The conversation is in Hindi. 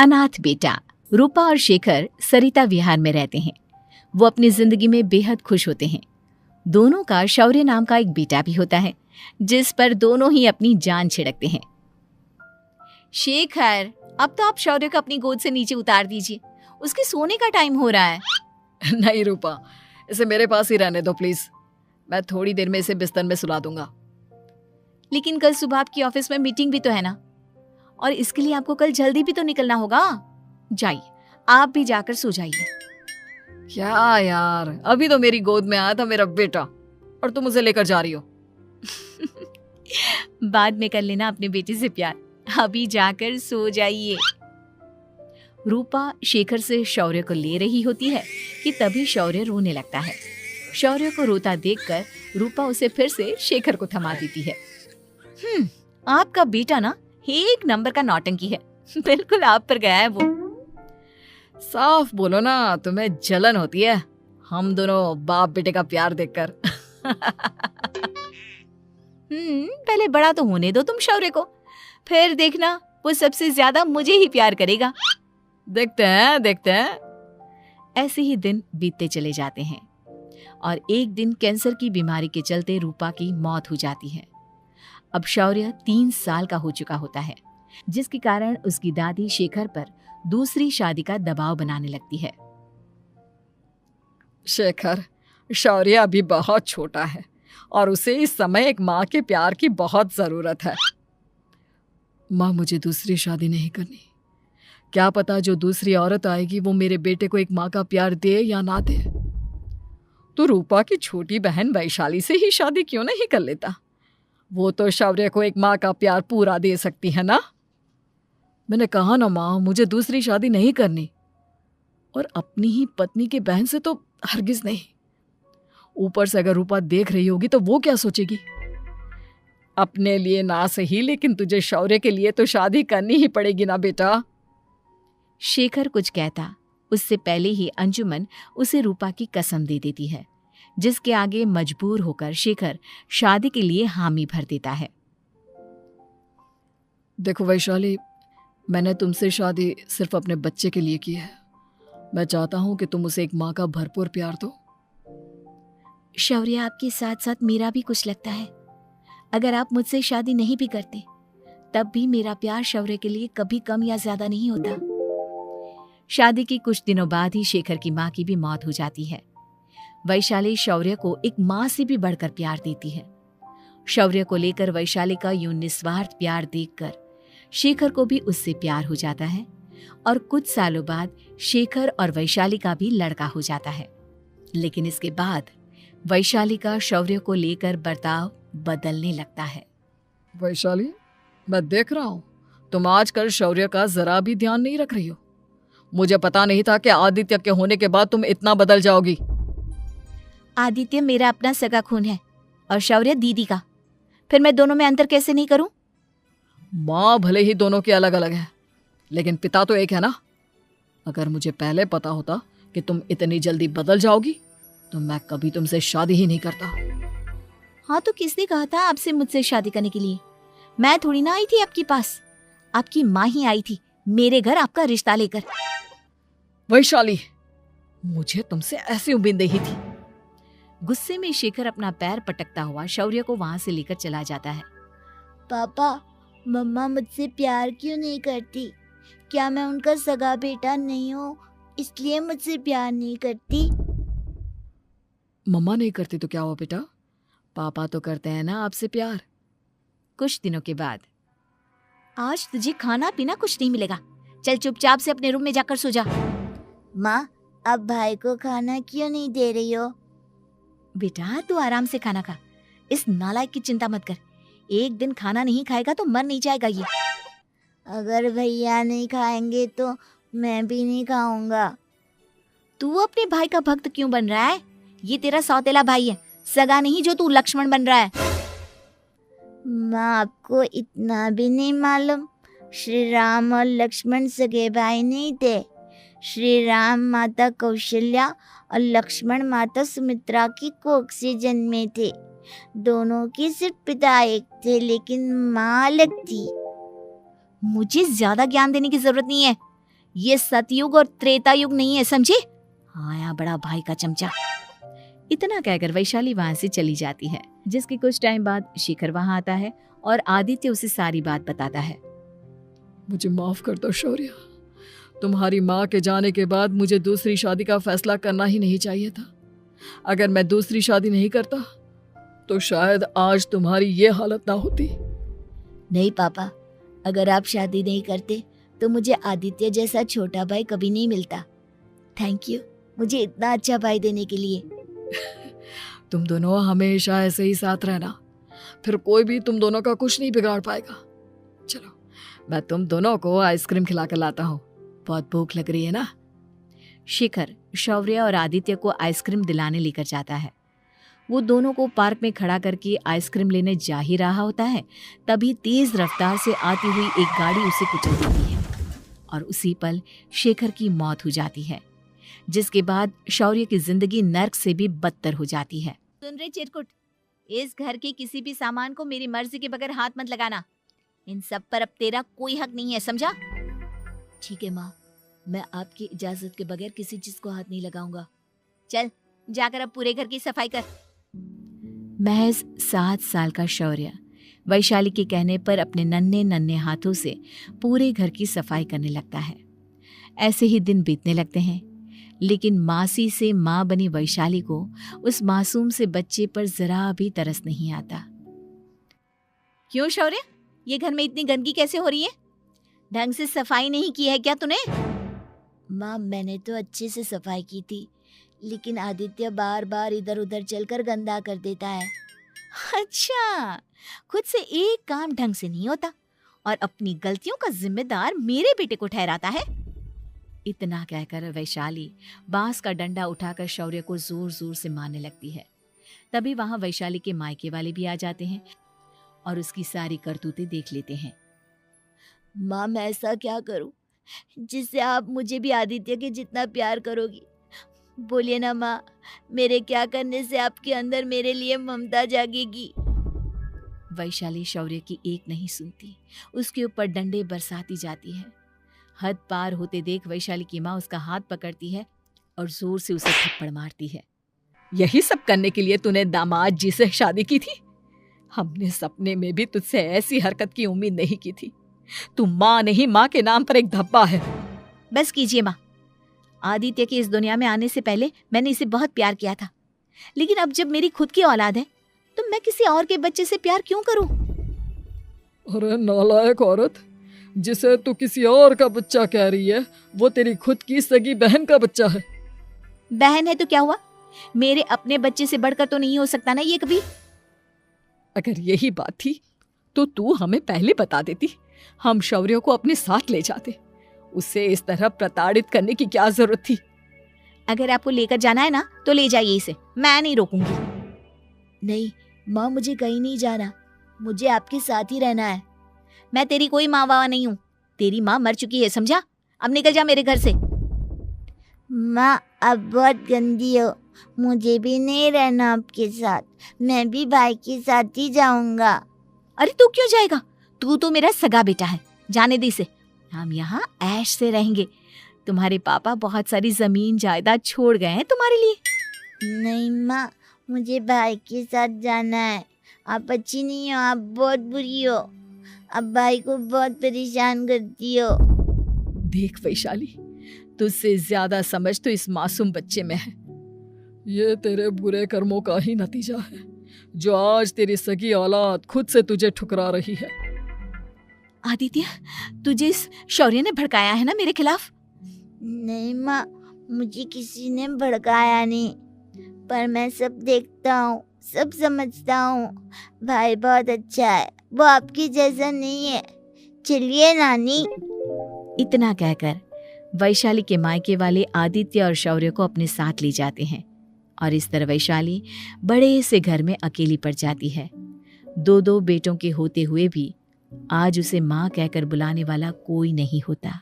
अनाथ बेटा। रूपा और शेखर सरिता विहार में रहते हैं। वो अपनी जिंदगी में बेहद खुश होते हैं। दोनों का शौर्य नाम का एक बेटा भी होता है, जिस पर दोनों ही अपनी जान छिड़कते हैं। शेखर, अब तो आप शौर्य को अपनी गोद से नीचे उतार दीजिए, उसके सोने का टाइम हो रहा है। नहीं रूपा, इसे मेरे पास ही रहने दो प्लीज। मैं थोड़ी देर में इसे बिस्तर में सुला दूंगा। लेकिन कल सुबह आपकी ऑफिस में मीटिंग भी तो है ना, और इसके लिए आपको कल जल्दी भी तो निकलना होगा। जाइए, आप भी जाकर सो जाइए। क्या यार, अभी तो मेरी गोद में आया था मेरा बेटा और तुम उसे लेकर जा रही हो। बाद में कर लेना अपने बेटे से प्यार, अभी जाकर सो जाइए। रूपा शेखर से शौर्य को ले रही होती है कि तभी शौर्य रोने लगता है। शौर्य को रोता देखकर रूपा उसे फिर से शेखर को थमा देती है। आपका बेटा ना एक नंबर का नौटंकी है, बिल्कुल आप पर गया है वो। साफ बोलो ना, तुम्हें जलन होती है हम दोनों बाप बेटे का प्यार देखकर। पहले बड़ा तो होने दो तुम शौर्य को, फिर देखना वो सबसे ज्यादा मुझे ही प्यार करेगा। देखते हैं। ऐसे ही दिन बीतते चले जाते हैं और एक दिन कैंसर की बीमारी के चलते रूपा की मौत हो जाती है। अब शौर्य 3 साल का हो चुका होता है, जिसके कारण उसकी दादी शेखर पर दूसरी शादी का दबाव बनाने लगती है। शेखर, शौर्य अभी बहुत छोटा है और उसे इस समय एक माँ के प्यार की बहुत जरूरत है। माँ, मुझे दूसरी शादी नहीं करनी। क्या पता जो दूसरी औरत आएगी वो मेरे बेटे को एक माँ का प्यार दे या ना दे। तो रूपा की छोटी बहन वैशाली से ही शादी क्यों नहीं कर लेता? वो तो शौर्य को एक माँ का प्यार पूरा दे सकती है ना। मैंने कहा ना माँ, मुझे दूसरी शादी नहीं करनी, और अपनी ही पत्नी की बहन से तो हरगिज नहीं। ऊपर से अगर रूपा देख रही होगी तो वो क्या सोचेगी? अपने लिए ना सही, लेकिन तुझे शौर्य के लिए तो शादी करनी ही पड़ेगी ना बेटा। शेखर कुछ कहता उससे पहले ही अंजुमन उसे रूपा की कसम दे देती है, जिसके आगे मजबूर होकर शेखर शादी के लिए हामी भर देता है। देखो वैशाली, मैंने तुमसे शादी सिर्फ अपने बच्चे के लिए की है। मैं चाहता हूं कि तुम उसे एक माँ का भरपूर प्यार दो। शौर्य, आपके साथ साथ मेरा भी कुछ लगता है। अगर आप मुझसे शादी नहीं भी करते तब भी मेरा प्यार शौर्य के लिए कभी कम या ज्यादा नहीं होता। शादी के कुछ दिनों बाद ही शेखर की माँ की भी मौत हो जाती है। वैशाली शौर्य को एक माँ से भी बढ़कर प्यार देती है। शौर्य को लेकर वैशाली का यूं निस्वार्थ प्यार देखकर शेखर को भी उससे प्यार हो जाता है और कुछ सालों बाद शेखर और वैशाली का भी लड़का हो जाता है। लेकिन इसके बाद वैशाली का शौर्य को लेकर बर्ताव बदलने लगता है। वैशाली, मैं देख रहा हूँ तुम आजकल शौर्य का जरा भी ध्यान नहीं रख रही हो। मुझे पता नहीं था कि आदित्य के होने के बाद तुम इतना बदल जाओगी। आदित्य मेरा अपना सगा खून है और शौर्य दीदी का, फिर मैं दोनों में अंतर कैसे नहीं करूं? माँ भले ही दोनों के अलग अलग है, लेकिन पिता तो एक है ना। अगर मुझे पहले पता होता कि तुम इतनी जल्दी बदल जाओगी तो मैं कभी तुमसे शादी ही नहीं करता। हाँ, तो किसने कहा था आपसे मुझसे शादी करने के लिए? मैं थोड़ी ना आई थी आपके पास, आपकी माँ ही आई थी मेरे घर आपका रिश्ता लेकर। वैशाली, मुझे तुमसे ऐसी उम्मीद नहीं थी। गुस्से में शेखर अपना पैर पटकता हुआ शौर्य को वहां से लेकर चला जाता है। पापा, मम्मा मुझसे प्यार क्यों नहीं करती? क्या मैं उनका सगा बेटा नहीं हूँ इसलिए मुझसे प्यार नहीं करती? मम्मा नहीं करती तो क्या हुआ बेटा, पापा तो करते हैं ना आपसे प्यार। कुछ दिनों के बाद, आज तुझे खाना पीना कुछ नहीं मिलेगा, चल चुपचाप से अपने रूम में जाकर सो जा। माँ, अब भाई को खाना क्यों नहीं दे रही हो? बेटा तू आराम से खाना खा, इस नालायक की चिंता मत कर। एक दिन खाना नहीं खाएगा तो मर नहीं जाएगा ये। अगर भैया नहीं खाएंगे तो मैं भी नहीं खाऊंगा। तू अपने भाई का भक्त क्यों बन रहा है? ये तेरा सौतेला भाई है, सगा नहीं जो तू लक्ष्मण बन रहा है। माँ, आपको इतना भी नहीं मालूम? श्री राम और लक्ष्मण सगे भाई नहीं थे। श्री राम माता कौशल्या और लक्ष्मण माता सुमित्रा की कोख से जन्मे थे। दोनों के सिर्फ पिता एक थे लेकिन माँ अलग थी। मुझे ज्यादा ज्ञान देने की जरूरत नहीं है, ये सतयुग और त्रेता युग नहीं है, समझे? आया बड़ा भाई का चमचा। इतना कहकर वैशाली वहां से चली जाती है। जिसके कुछ टाइम बाद शिखर वहां आता है और आदित्य उसे सारी बात बताता है। मुझे माफ कर दो शौर्य, तुम्हारी माँ के जाने के बाद मुझे दूसरी शादी का फैसला करना ही नहीं चाहिए था। अगर मैं दूसरी शादी नहीं करता तो शायद आज तुम्हारी ये हालत ना होती। नहीं पापा, अगर आप शादी नहीं करते तो मुझे आदित्य जैसा छोटा भाई कभी नहीं मिलता। थैंक यू मुझे इतना अच्छा भाई देने के लिए। तुम दोनों हमेशा ऐसे ही साथ रहना, फिर कोई भी तुम दोनों का कुछ नहीं बिगाड़ पाएगा। चलो मैं तुम दोनों को आइसक्रीम खिला कर लाता हूँ, बहुत भूख लग रही है ना। शिखर शौर्य और आदित्य को आइसक्रीम दिलाने लेकर जाता है। वो दोनों को पार्क में खड़ा करके आइसक्रीम लेने जा ही रहा होता है, तभी तेज रफ्तार से आती हुई एक गाड़ी उसे कुचल देती है और उसी पल शेखर की मौत हो जाती है, जिसके बाद शौर्य की जिंदगी नर्क से भी बदतर हो जाती है। सुन रहे चिरकुट, इस घर के किसी भी सामान को मेरी मर्जी के बगैर हाथ मत लगाना। इन सब पर अब तेरा कोई हक नहीं है, समझा? ठीक है माँ, मैं आपकी इजाजत के बगैर किसी चीज को हाथ नहीं लगाऊंगा। चल जाकर अब पूरे घर की सफाई कर। महज 7 साल का शौर्य वैशाली के कहने पर अपने नन्हे नन्हे हाथों से पूरे घर की सफाई करने लगता है। ऐसे ही दिन बीतने लगते हैं, लेकिन मासी से माँ बनी वैशाली को उस मासूम से बच्चे पर जरा भी तरस नहीं आता। क्यों शौर्य, ये घर में इतनी गंदगी कैसे हो रही है? ढंग से सफाई नहीं की है क्या तूने? माँ मैंने तो अच्छे से सफाई की थी, लेकिन आदित्य बार बार इधर उधर चलकर गंदा कर देता है। अच्छा, खुद से एक काम ढंग से नहीं होता और अपनी गलतियों का जिम्मेदार मेरे बेटे को ठहराता है। इतना कहकर वैशाली बांस का डंडा उठाकर शौर्य को जोर जोर से मारने लगती है। तभी वहां वैशाली के मायके वाले भी आ जाते हैं और उसकी सारी करतूतें देख लेते हैं। माँ मैं ऐसा क्या करूं जिससे आप मुझे भी आदित्य के जितना प्यार करोगी? बोलिए ना माँ, मेरे क्या करने से आपके अंदर मेरे लिए ममता जागेगी? वैशाली शौर्य की एक नहीं सुनती, उसके ऊपर डंडे बरसाती जाती है। हद पार होते देख वैशाली की माँ उसका हाथ पकड़ती है और जोर से उसे थप्पड़ मारती है। यही सब करने के लिए तूने दामाद जी से शादी की थी? हमने सपने में भी तुझसे ऐसी हरकत की उम्मीद नहीं की थी। तू माँ नहीं, माँ के नाम पर एक धब्बा है। बस कीजिए माँ, आदित्य के इस दुनिया में आने से पहले मैंने इसे बहुत प्यार किया था, लेकिन अब जब मेरी खुद की औलाद है तो मैं किसी और के बच्चे से प्यार क्यों करूं? अरे नालायक औरत, जिसे तू किसी और का बच्चा कह रही है वो तेरी खुद की सगी बहन का बच्चा है। बहन है तो क्या हुआ, मेरे अपने बच्चे से बढ़कर तो नहीं हो सकता ना ये कभी। अगर यही बात थी तो तू हमें पहले बता देती, हम शौर्य को अपने साथ ले जाते। उसे इस तरह प्रताड़ित करने की क्या जरूरत थी? अगर आपको लेकर जाना है ना तो ले जाइए इसे, मैं नहीं रोकूंगी। नहीं माँ, मुझे कहीं नहीं जाना, मुझे आपके साथ ही रहना है। मैं तेरी कोई माँ बाबा नहीं हूँ, तेरी माँ मर चुकी है, समझा? अब निकल जा मेरे घर से। माँ अब बहुत गंदी हो, मुझे भी नहीं रहना आपके साथ, मैं भी भाई के साथ ही जाऊंगा। अरे तू क्यों जाएगा, तू तो मेरा सगा बेटा है, जाने दे इसे। हम यहाँ ऐश से रहेंगे, तुम्हारे पापा बहुत सारी जमीन जायदाद छोड़ गए हैं तुम्हारे लिए। नहीं माँ, मुझे भाई के साथ जाना है। आप अच्छी नहीं हो, आप बहुत बुरी हो, आप भाई को बहुत परेशान करती हो। देख वैशाली, तुझसे ज्यादा समझ तो इस मासूम बच्चे में है। ये तेरे बुरे कर्मों का ही नतीजा है जो आज तेरी सगी औलाद खुद से तुझे ठुकरा रही है। आदित्य, तुझे इस शौर्य ने भड़काया है ना मेरे खिलाफ? नहीं माँ, मुझे किसी ने भड़काया नहीं, पर मैं सब देखता हूँ, सब समझता हूँ। भाई बहुत अच्छा है, वो आपकी जैसा नहीं है। चलिए नानी। इतना कहकर वैशाली के मायके वाले आदित्य और शौर्य को अपने साथ ले जाते हैं और इस तरह वैशाली बड़े से घर में अकेली पड़ जाती है। 2 बेटों के होते हुए भी आज उसे माँ कहकर बुलाने वाला कोई नहीं होता।